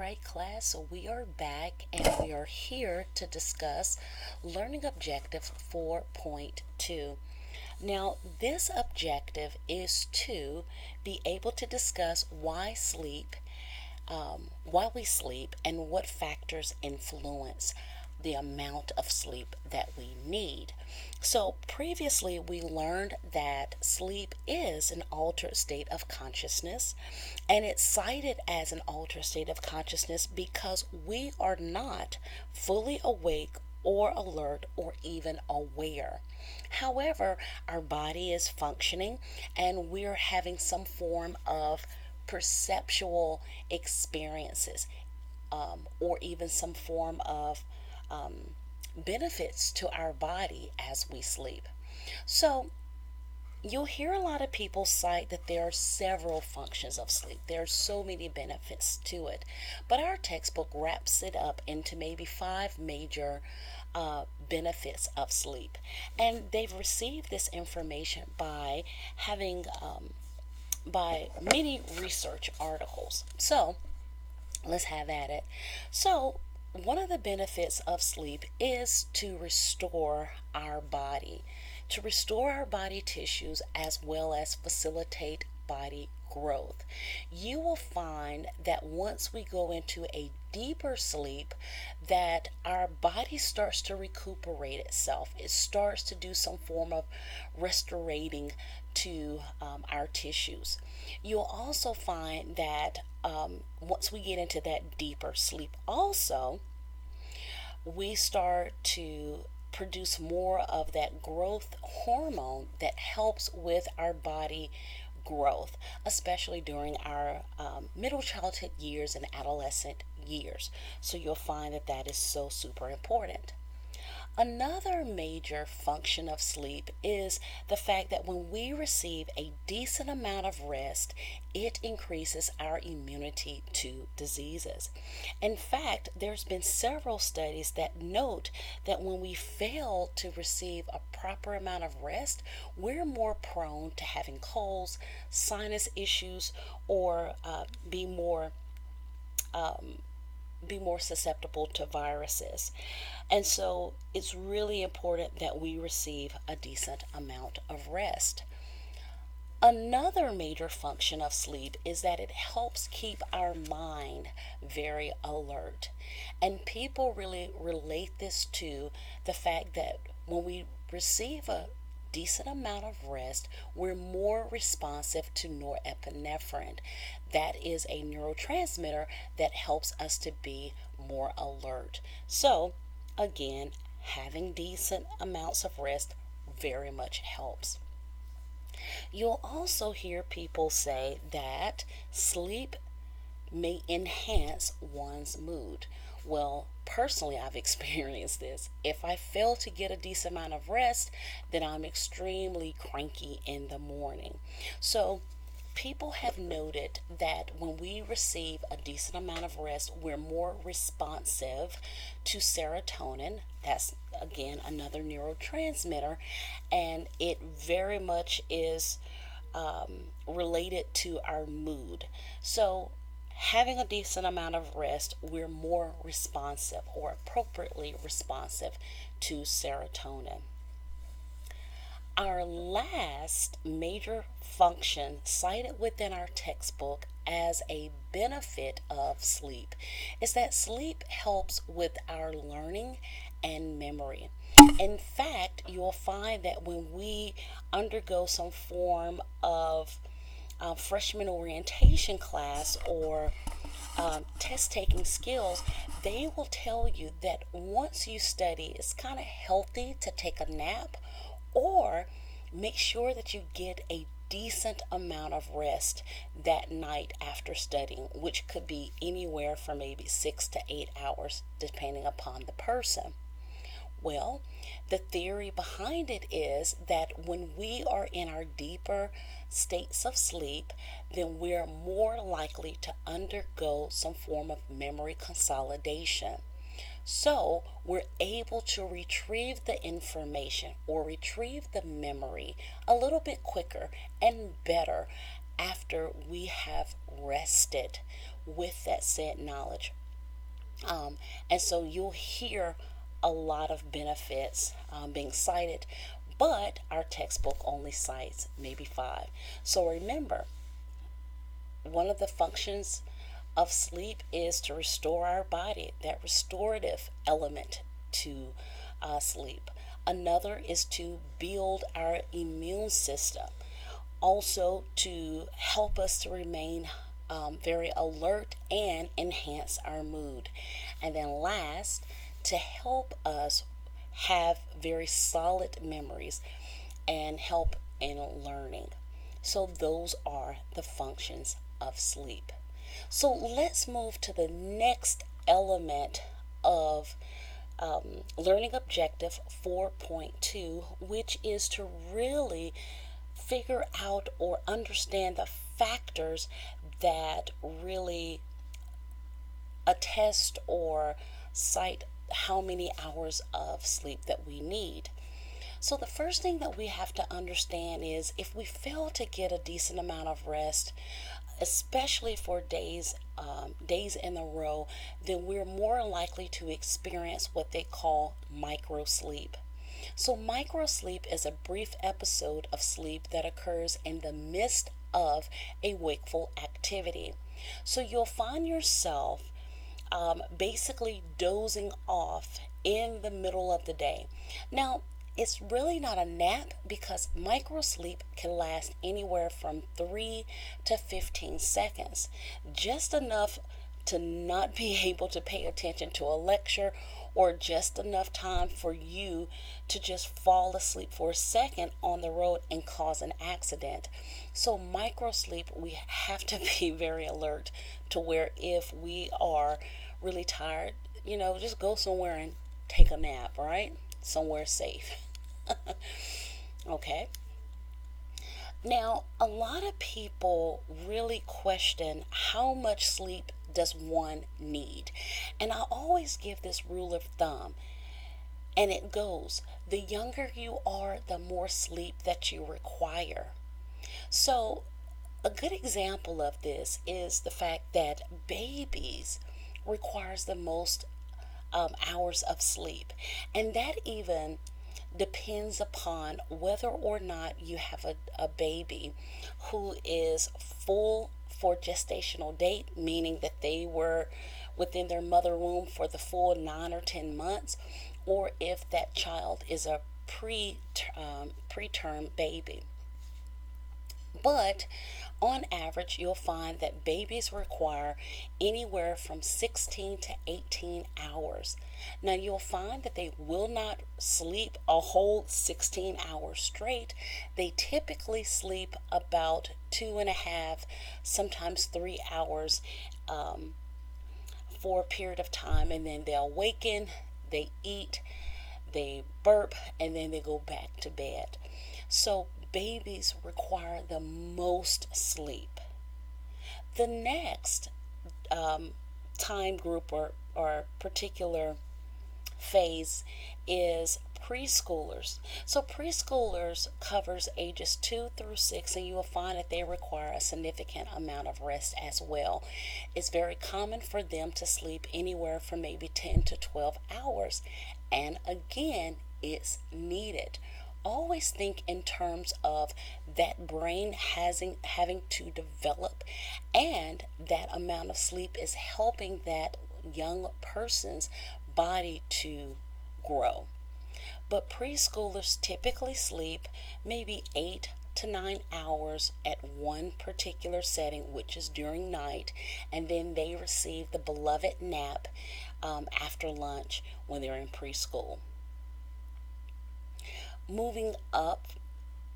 right, class, so we are back and we are here to discuss Learning Objective 4.2. Now, this objective is to be able to discuss why we sleep, and what factors influence the amount of sleep that we need. So, previously, we learned that sleep is an altered state of consciousness, and it's cited as an altered state of consciousness because we are not fully awake or alert or even aware. However, our body is functioning and we're having some form of perceptual experiences, or even some form of benefits to our body as we sleep. So, you'll hear a lot of people cite that there are several functions of sleep. There are so many benefits to it. But our textbook wraps it up into maybe five major benefits of sleep. And they've received this information by many research articles. So let's have at it. So, one of the benefits of sleep is to restore our body, tissues, as well as facilitate body growth. You will find that once we go into a deeper sleep, that our body starts to recuperate itself. It starts to do some form of restorating to our tissues. You'll also find that once we get into that deeper sleep, also, we start to produce more of that growth hormone that helps with our body growth, especially during our middle childhood years and adolescent years. So you'll find that that is so super important. Another major function of sleep is the fact that when we receive a decent amount of rest, it increases our immunity to diseases. In fact, there's been several studies that note that when we fail to receive a proper amount of rest, we're more prone to having colds, sinus issues, or be more susceptible to viruses. And so it's really important that we receive a decent amount of rest. Another major function of sleep is that it helps keep our mind very alert. And people really relate this to the fact that when we receive a decent amount of rest, we're more responsive to norepinephrine. That is a neurotransmitter that helps us to be more alert. So, again, having decent amounts of rest very much helps. You'll also hear people say that sleep may enhance one's mood. Well, personally, I've experienced this. If I fail to get a decent amount of rest, then I'm extremely cranky in the morning. So, people have noted that when we receive a decent amount of rest, we're more responsive to serotonin. That's again another neurotransmitter, and it very much is related to our mood. So, having a decent amount of rest, we're more responsive or appropriately responsive to serotonin. Our last major function cited within our textbook as a benefit of sleep is that sleep helps with our learning and memory. In fact, you'll find that when we undergo some form of freshman orientation class or test taking skills, they will tell you that once you study, it's kind of healthy to take a nap or make sure that you get a decent amount of rest that night after studying, which could be anywhere from maybe 6 to 8 hours, depending upon the person. Well, the theory behind it is that when we are in our deeper states of sleep, then we're more likely to undergo some form of memory consolidation. So we're able to retrieve the information or retrieve the memory a little bit quicker and better after we have rested with that said knowledge. And so you'll hear a lot of benefits being cited, but our textbook only cites maybe five. So remember, one of the functions of sleep is to restore our body, that restorative element to sleep. Another is to build our immune system, also to help us to remain very alert and enhance our mood. And then last, to help us have very solid memories and help in learning. So those are the functions of sleep. So let's move to the next element of learning objective 4.2, which is to really figure out or understand the factors that really attest or cite how many hours of sleep that we need. So, the first thing that we have to understand is if we fail to get a decent amount of rest, especially for days in a row, then we're more likely to experience what they call micro sleep. So, micro sleep is a brief episode of sleep that occurs in the midst of a wakeful activity. So, you'll find yourself basically dozing off in the middle of the day. Now, it's really not a nap because micro sleep can last anywhere from 3 to 15 seconds, just enough to not be able to pay attention to a lecture, or just enough time for you to just fall asleep for a second on the road and cause an accident. So, micro sleep, we have to be very alert to where if we are really tired, just go somewhere and take a nap, right? Somewhere safe. Okay. Now, a lot of people really question how much sleep does one need. And I always give this rule of thumb, and it goes the younger you are, the more sleep that you require. So, a good example of this is the fact that babies requires the most hours of sleep, and that even depends upon whether or not you have a baby who is full for gestational date, meaning that they were within their mother womb for the full 9 or 10 months, or if that child is a preterm baby. But on average, you'll find that babies require anywhere from 16 to 18 hours. Now, you'll find that they will not sleep a whole 16 hours straight. They typically sleep about 2.5, sometimes 3 hours for a period of time, and then they'll awaken, they eat, they burp, and then they go back to bed. So, babies require the most sleep. The next time group or particular phase is preschoolers. So preschoolers covers ages 2 through 6, and you will find that they require a significant amount of rest as well. It's very common for them to sleep anywhere from maybe 10 to 12 hours, and again, it's needed. Always think in terms of that brain having to develop, and that amount of sleep is helping that young person's body to grow. But preschoolers typically sleep maybe 8 to 9 hours at one particular setting, which is during night, and then they receive the beloved nap after lunch when they're in preschool. Moving up,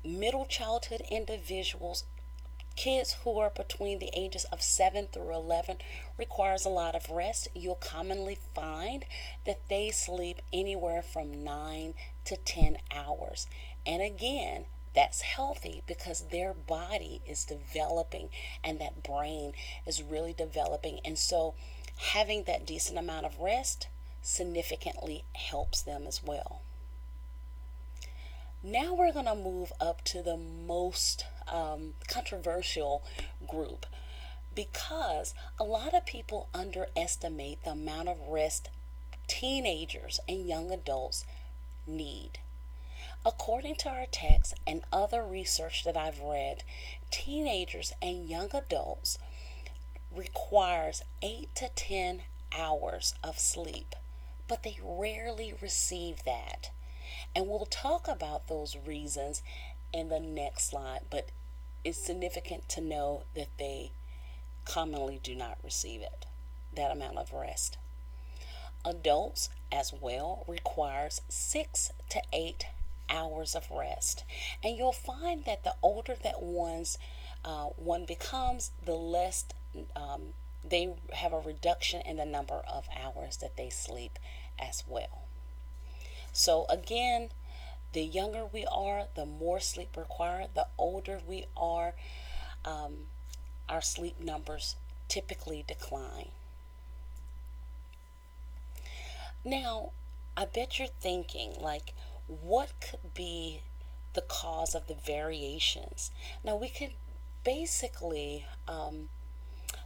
middle childhood individuals, kids who are between the ages of 7 through 11, requires a lot of rest. You'll commonly find that they sleep anywhere from 9 to 10 hours. And again, that's healthy because their body is developing and that brain is really developing. And so having that decent amount of rest significantly helps them as well. Now we're going to move up to the most controversial group. because a lot of people underestimate the amount of rest teenagers and young adults need. According to our text and other research that I've read, teenagers and young adults requires 8 to 10 hours of sleep, but they rarely receive that. And we'll talk about those reasons in the next slide, but it's significant to know that they commonly do not receive it, that amount of rest. Adults as well requires 6 to 8 hours of rest. And you'll find that the older that one becomes, the less they have a reduction in the number of hours that they sleep as well. So again, the younger we are, the more sleep required. The older we are, our sleep numbers typically decline. Now, I bet you're thinking, like, what could be the cause of the variations? Now, we could basically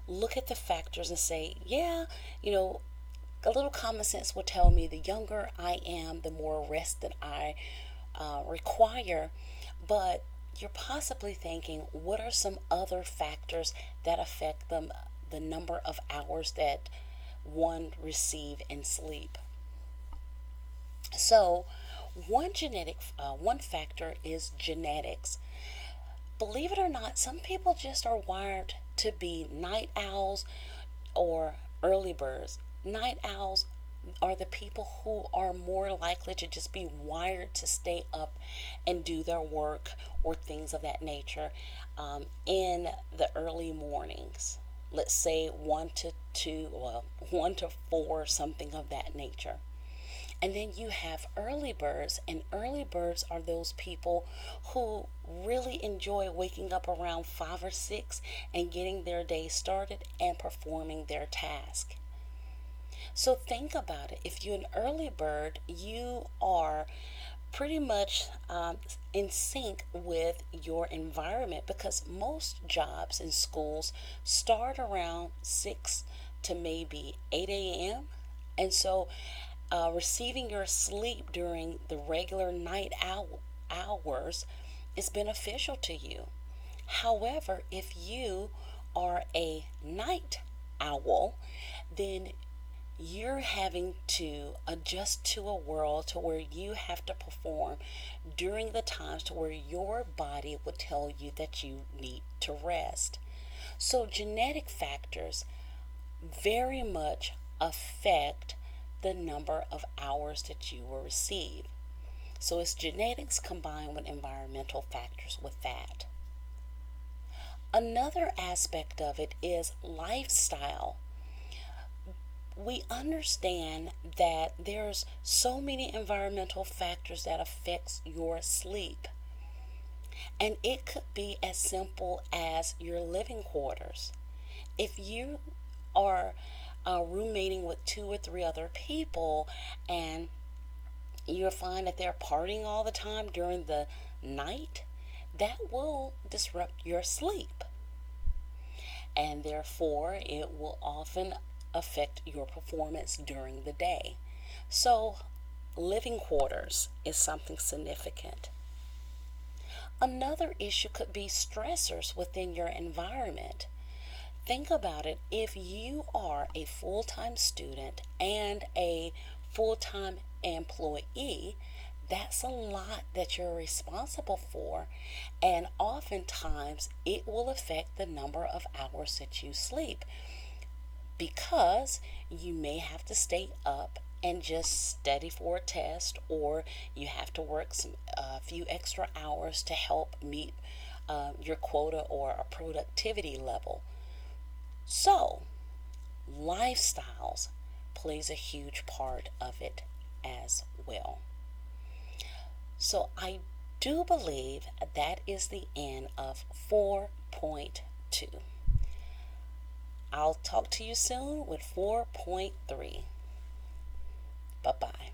look at the factors and say, yeah, a little common sense will tell me the younger I am, the more rest that I require. But you're possibly thinking, what are some other factors that affect the number of hours that one receive in sleep? So, one factor is genetics. Believe it or not, some people just are wired to be night owls or early birds. Night owls are the people who are more likely to just be wired to stay up and do their work or things of that nature in the early mornings. Let's say 1 to 2, well, 1 to 4, something of that nature. And then you have early birds, and early birds are those people who really enjoy waking up around 5 or 6 and getting their day started and performing their task. So think about it. If you're an early bird, you are pretty much in sync with your environment, because most jobs in schools start around 6 to maybe 8 a.m. And so receiving your sleep during the regular night hours is beneficial to you. However, if you are a night owl, then you're having to adjust to a world to where you have to perform during the times to where your body would tell you that you need to rest. So genetic factors very much affect the number of hours that you will receive. So it's genetics combined with environmental factors with that. Another aspect of it is lifestyle. We understand that there's so many environmental factors that affects your sleep. And it could be as simple as your living quarters. If you are roommating with 2 or 3 other people and you'll find that they're partying all the time during the night, that will disrupt your sleep. And therefore, it will often affect your performance during the day. So, living quarters is something significant. Another issue could be stressors within your environment. Think about it. If you are a full-time student and a full-time employee, that's a lot that you're responsible for, and oftentimes it will affect the number of hours that you sleep, because you may have to stay up and just study for a test, or you have to work a few extra hours to help meet your quota or a productivity level. So, lifestyles plays a huge part of it as well. So I do believe that is the end of 4.2. I'll talk to you soon with 4.3. Bye-bye.